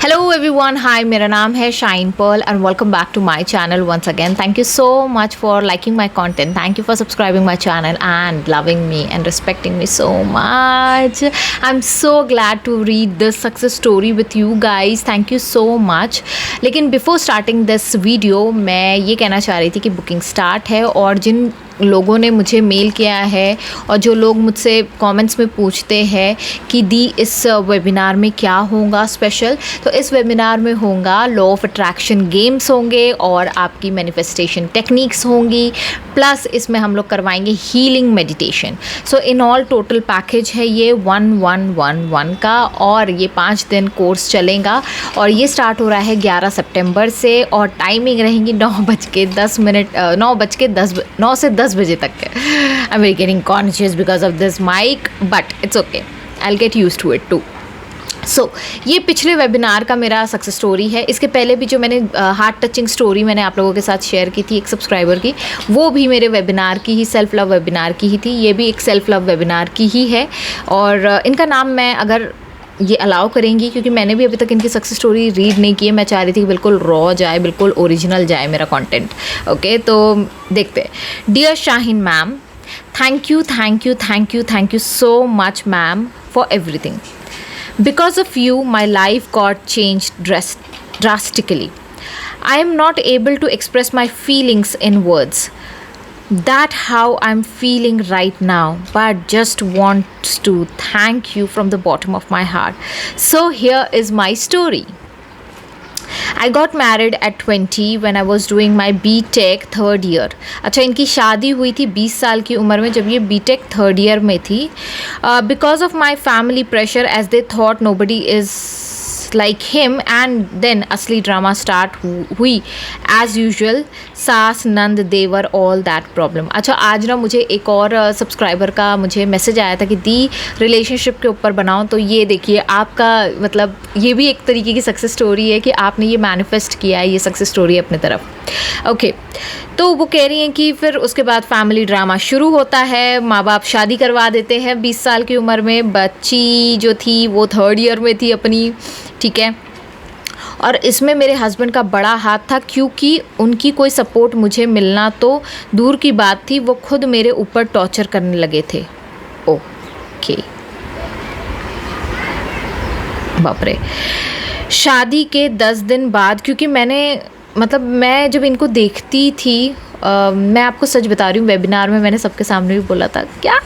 Hello everyone, हाय, मेरा नाम है Shine Pearl and welcome back to my channel once again. Thank you so much for liking my content. Thank you for subscribing my channel and loving me and respecting me so much. I'm so glad to read this success story with you guys. Thank you so much. लेकिन before starting this video मैं ये कहना चाह रही थी कि booking start है और जिन लोगों ने मुझे मेल किया है और जो लोग मुझसे कमेंट्स में पूछते हैं कि दी इस वेबिनार में क्या होगा स्पेशल, तो इस वेबिनार में होगा लॉ ऑफ अट्रैक्शन गेम्स होंगे और आपकी मैनिफेस्टेशन टेक्निक्स होंगी, प्लस इसमें हम लोग करवाएंगे healing meditation. So in all total package है ये 1111 का और ये 5 दिन कोर्स चलेगा और ये स्टार्ट हो रहा है 11 सितंबर से और टाइमिंग रहेंगी 9 से 10 बजे तक. I am getting conscious because of this mic but it's okay, I will get used to it too. So ये पिछले वेबिनार का मेरा सक्सेस स्टोरी है. इसके पहले भी जो मैंने हार्ट टचिंग स्टोरी मैंने आप लोगों के साथ शेयर की थी एक सब्सक्राइबर की, वो भी मेरे वेबिनार की ही, सेल्फ लव वेबिनार की ही थी. ये भी एक सेल्फ लव वेबिनार की ही है और इनका नाम मैं अगर ये अलाउ करेंगी, क्योंकि मैंने भी अभी तक इनकी सक्सेस स्टोरी रीड नहीं की है. मैं चाह रही थी कि बिल्कुल रॉ जाए, बिल्कुल ओरिजिनल जाए मेरा कंटेंट. ओके, तो देखते हैं. Dear Shaheen ma'am, thank you so much ma'am for everything. Because of you, my life got changed drastically. I am not able to express my feelings in words. That how I'm feeling right now, but just want to thank you from the bottom of my heart. So here is my story. I got married at 20 when I was doing my B.Tech third year. अच्छा, इनकी शादी हुई थी 20 साल की उम्र में जब ये B.Tech third year में थी. Because of my family pressure as they thought nobody is like him, and then असली ड्रामा स्टार्ट हुई as usual. सास नंद देवर ऑल दैट प्रॉब्लम. अच्छा, आज ना मुझे एक और सब्सक्राइबर का मुझे मैसेज आया था कि दी रिलेशनशिप के ऊपर बनाओ. तो ये देखिए, आपका मतलब ये भी एक तरीके की सक्सेस स्टोरी है कि आपने ये मैनिफेस्ट किया है ये सक्सेस स्टोरी अपने तरफ. ओके, तो वो कह रही हैं कि फिर उसके बाद फैमिली ड्रामा शुरू होता है. माँ बाप शादी करवा देते हैं 20 साल की उम्र में. बच्ची जो थी वो थर्ड ईयर में थी अपनी, ठीक है. और इसमें मेरे हस्बैंड का बड़ा हाथ था, क्योंकि उनकी कोई सपोर्ट मुझे मिलना तो दूर की बात थी, वो खुद मेरे ऊपर टॉर्चर करने लगे थे. ओके, बाप रे. शादी के 10 दिन बाद, क्योंकि मैं जब इनको देखती थी, मैं आपको सच बता रही हूँ, वेबिनार में मैंने सबके सामने भी बोला था, क्या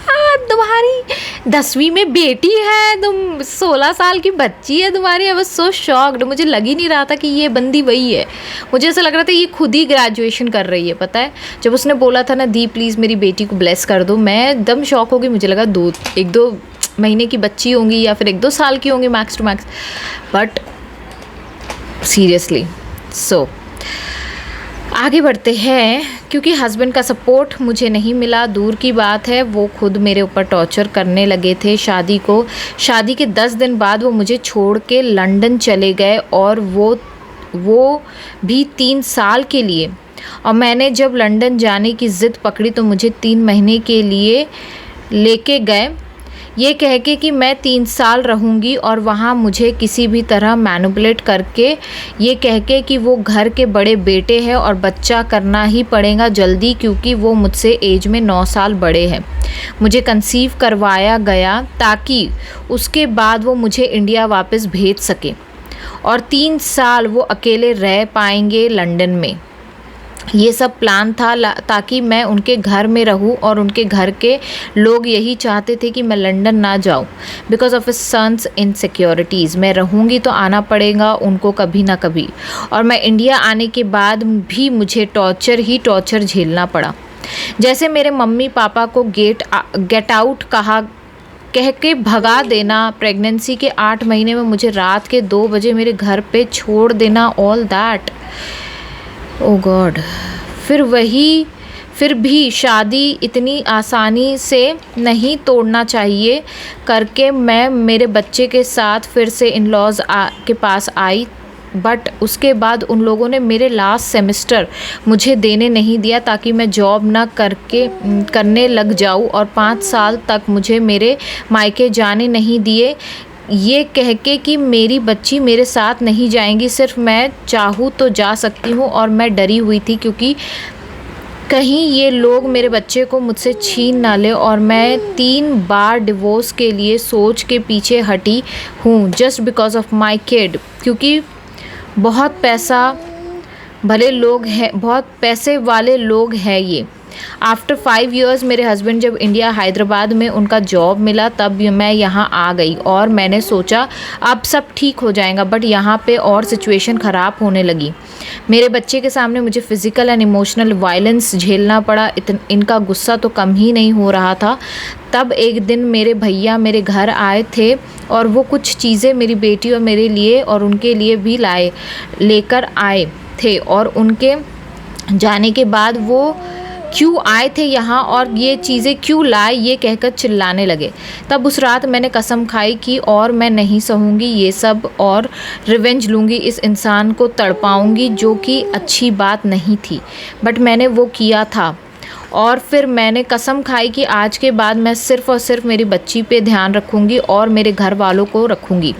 तुम्हारी 10वीं में बेटी है, तुम 16 साल की बच्ची है तुम्हारी. I was so shocked. मुझे लग ही नहीं रहा था कि ये बंदी वही है. मुझे ऐसा लग रहा था ये खुद ही ग्रेजुएशन कर रही है. पता है, जब उसने बोला था ना, दी प्लीज़ मेरी बेटी को ब्लेस कर दो, मैं एकदम शॉक हो गई. मुझे लगा 1-2 महीने की बच्ची होंगी या फिर 1-2 साल की होंगी max to max, but seriously. So आगे बढ़ते हैं. क्योंकि हस्बैंड का सपोर्ट मुझे नहीं मिला, दूर की बात है, वो खुद मेरे ऊपर टॉर्चर करने लगे थे. शादी के 10 दिन बाद वो मुझे छोड़ के लंदन चले गए और वो भी 3 साल के लिए. और मैंने जब लंदन जाने की ज़िद पकड़ी तो मुझे 3 महीने के लिए लेके गए, ये कह के कि मैं 3 साल रहूँगी और वहाँ मुझे किसी भी तरह मैनिपुलेट करके, ये कह के कि वो घर के बड़े बेटे हैं और बच्चा करना ही पड़ेगा जल्दी, क्योंकि वो मुझसे एज में 9 साल बड़े हैं. मुझे कंसीव करवाया गया ताकि उसके बाद वो मुझे इंडिया वापस भेज सके और 3 साल वो अकेले रह पाएंगे लंदन में. ये सब प्लान था ताकि मैं उनके घर में रहूं और उनके घर के लोग यही चाहते थे कि मैं लंदन ना जाऊं. Because of his son's insecurities, मैं रहूंगी तो आना पड़ेगा उनको कभी ना कभी. और मैं इंडिया आने के बाद भी मुझे टॉर्चर झेलना पड़ा. जैसे मेरे मम्मी पापा को गेट आउट कह के भगा देना, प्रेगनेंसी के 8 महीने में मुझे रात के 2 बजे मेरे घर पे छोड़ देना, ऑल दैट. Oh God. फिर भी शादी इतनी आसानी से नहीं तोड़ना चाहिए करके मैं मेरे बच्चे के साथ फिर से इन लॉज के पास आई. बट उसके बाद उन लोगों ने मेरे लास्ट सेमेस्टर मुझे देने नहीं दिया ताकि मैं जॉब ना करने लग जाऊँ और 5 साल तक मुझे मेरे मायके जाने नहीं दिए. ये कह के कि मेरी बच्ची मेरे साथ नहीं जाएंगी, सिर्फ मैं चाहूँ तो जा सकती हूँ। और मैं डरी हुई थी क्योंकि कहीं ये लोग मेरे बच्चे को मुझसे छीन ना ले। और मैं 3 बार डिवोर्स के लिए सोच के पीछे हटी हूँ just because of my kid. क्योंकि बहुत पैसा भले लोग हैं, बहुत पैसे वाले लोग हैं ये। आफ्टर 5 इयर्स मेरे हस्बैंड जब इंडिया हैदराबाद में उनका जॉब मिला तब मैं यहाँ आ गई और मैंने सोचा अब सब ठीक हो जाएगा, बट यहाँ पे और सिचुएशन ख़राब होने लगी। मेरे बच्चे के सामने मुझे फ़िज़िकल एंड इमोशनल वायलेंस झेलना पड़ा। इनका गुस्सा तो कम ही नहीं हो रहा था। तब एक दिन मेरे भैया मेरे घर आए थे और वो कुछ चीज़ें मेरी बेटी और मेरे लिए और उनके लिए भी लेकर आए थे। और उनके जाने के बाद वो क्यों आए थे यहाँ और ये चीज़ें क्यों लाए ये कहकर चिल्लाने लगे। तब उस रात मैंने कसम खाई कि और मैं नहीं सहूँगी ये सब और रिवेंज लूँगी, इस इंसान को तड़पाऊँगी, जो कि अच्छी बात नहीं थी, बट मैंने वो किया था। और फिर मैंने कसम खाई कि आज के बाद मैं सिर्फ़ और सिर्फ मेरी बच्ची पे ध्यान रखूँगी और मेरे घर वालों को रखूँगी,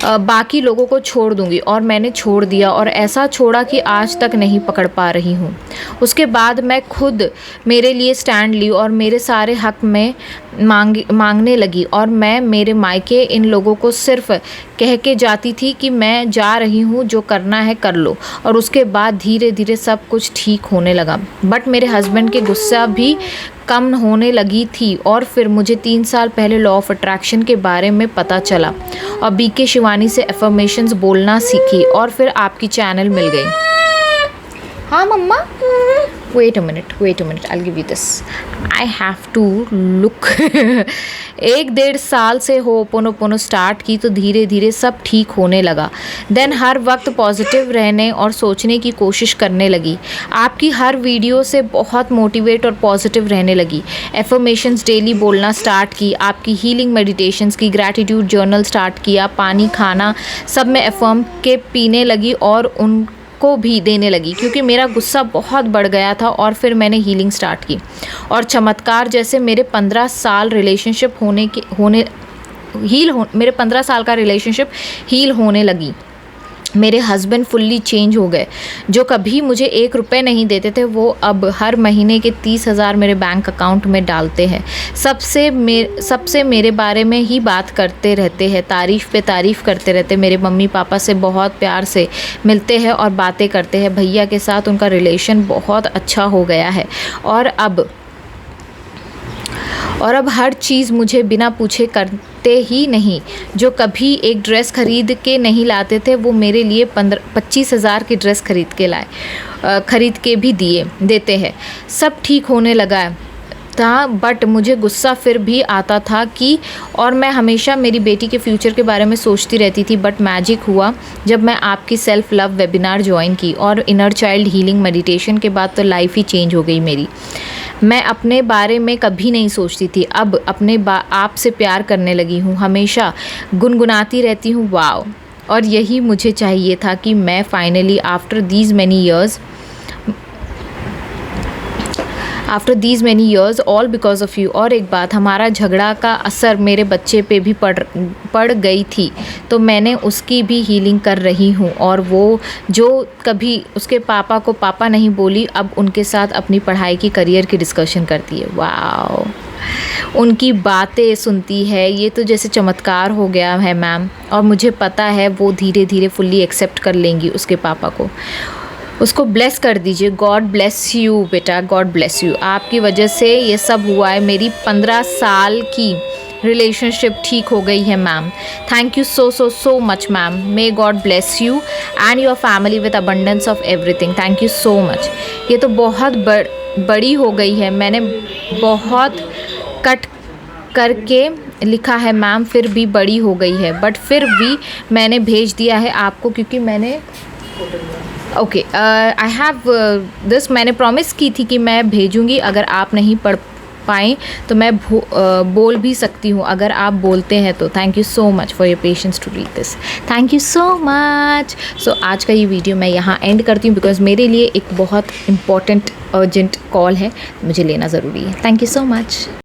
बाकी लोगों को छोड़ दूंगी। और मैंने छोड़ दिया और ऐसा छोड़ा कि आज तक नहीं पकड़ पा रही हूँ। उसके बाद मैं खुद मेरे लिए स्टैंड ली और मेरे सारे हक में मांगने लगी। और मैं मेरे मायके इन लोगों को सिर्फ कह के जाती थी कि मैं जा रही हूँ, जो करना है कर लो। और उसके बाद धीरे धीरे सब कुछ ठीक होने लगा, बट मेरे हस्बैंड के गुस्सा भी कम होने लगी थी। और फिर मुझे 3 साल पहले लॉ ऑफ अट्रैक्शन के बारे में पता चला और बीके शिवानी से एफर्मेशंस बोलना सीखी और फिर आपकी चैनल मिल गई। हाँ मम्मा, wait a minute, I'll give you this. I have to look. 1-1.5 साल से होपोनोपोनो स्टार्ट की तो धीरे धीरे सब ठीक होने लगा। देन हर वक्त पॉजिटिव रहने और सोचने की कोशिश करने लगी। आपकी हर वीडियो से बहुत मोटिवेट और पॉजिटिव रहने लगी। एफर्मेशंस डेली बोलना स्टार्ट की, आपकी हीलिंग मेडिटेशंस की, ग्रैटिट्यूड जर्नल स्टार्ट किया, पानी खाना सब में एफर्म के पीने लगी और उन को भी देने लगी क्योंकि मेरा गुस्सा बहुत बढ़ गया था। और फिर मैंने हीलिंग स्टार्ट की और चमत्कार जैसे मेरे 15 साल रिलेशनशिप मेरे 15 साल का रिलेशनशिप हील होने लगी। मेरे हस्बैंड फुल्ली चेंज हो गए। जो कभी मुझे 1 रुपये नहीं देते थे वो अब हर महीने के 30,000 मेरे बैंक अकाउंट में डालते हैं। सबसे मेरे बारे में ही बात करते रहते हैं, तारीफ़ पे तारीफ़ करते रहते। मेरे मम्मी पापा से बहुत प्यार से मिलते हैं और बातें करते हैं। भैया के साथ उनका रिलेशन बहुत अच्छा हो गया है और अब हर चीज़ मुझे बिना पूछे करते ही नहीं। जो कभी एक ड्रेस खरीद के नहीं लाते थे वो मेरे लिए 25,000 की ड्रेस खरीद के भी देते हैं। सब ठीक होने लगा था, बट मुझे गुस्सा फिर भी आता था कि और मैं हमेशा मेरी बेटी के फ्यूचर के बारे में सोचती रहती थी। बट मैजिक हुआ जब मैं आपकी सेल्फ लव वेबिनार ज्वाइन की और इनर चाइल्ड हीलिंग मेडिटेशन के बाद तो लाइफ ही चेंज हो गई मेरी। मैं अपने बारे में कभी नहीं सोचती थी, अब अपने आप से प्यार करने लगी हूँ। हमेशा गुनगुनाती रहती हूँ वाओ। और यही मुझे चाहिए था कि मैं finally after these many years all because of you. और एक बात, हमारा झगड़ा का असर मेरे बच्चे पे भी पड़ गई थी, तो मैंने उसकी भी हीलिंग कर रही हूँ। और वो जो कभी उसके पापा को पापा नहीं बोली, अब उनके साथ अपनी पढ़ाई की करियर की डिस्कशन करती है। वाओ, उनकी बातें सुनती है। ये तो जैसे चमत्कार हो गया है मैम। और मुझे पता है वो धीरे धीरे फुल्ली एक्सेप्ट कर लेंगी उसके पापा को। उसको ब्लेस कर दीजिए। गॉड ब्लेस यू बेटा, गॉड ब्लेस यू। आपकी वजह से ये सब हुआ है। मेरी 15 साल की रिलेशनशिप ठीक हो गई है ma'am. Thank you so much ma'am. May God bless you and your family with abundance of everything. Thank you so much. ये तो बहुत बड़ी हो गई है। मैंने बहुत कट करके लिखा है मैम, फिर भी बड़ी हो गई है, बट फिर भी मैंने भेज दिया है आपको क्योंकि मैंने ओके आई हैव दिस, मैंने प्रॉमिस की थी कि मैं भेजूंगी। अगर आप नहीं पढ़ पाएँ तो मैं बोल भी सकती हूँ अगर आप बोलते हैं तो। Thank you so much for your patience to read this. Thank you so much. So आज का ये वीडियो मैं यहाँ एंड करती हूँ बिकॉज मेरे लिए एक बहुत इम्पॉर्टेंट अर्जेंट कॉल है, मुझे लेना ज़रूरी है। Thank you so much.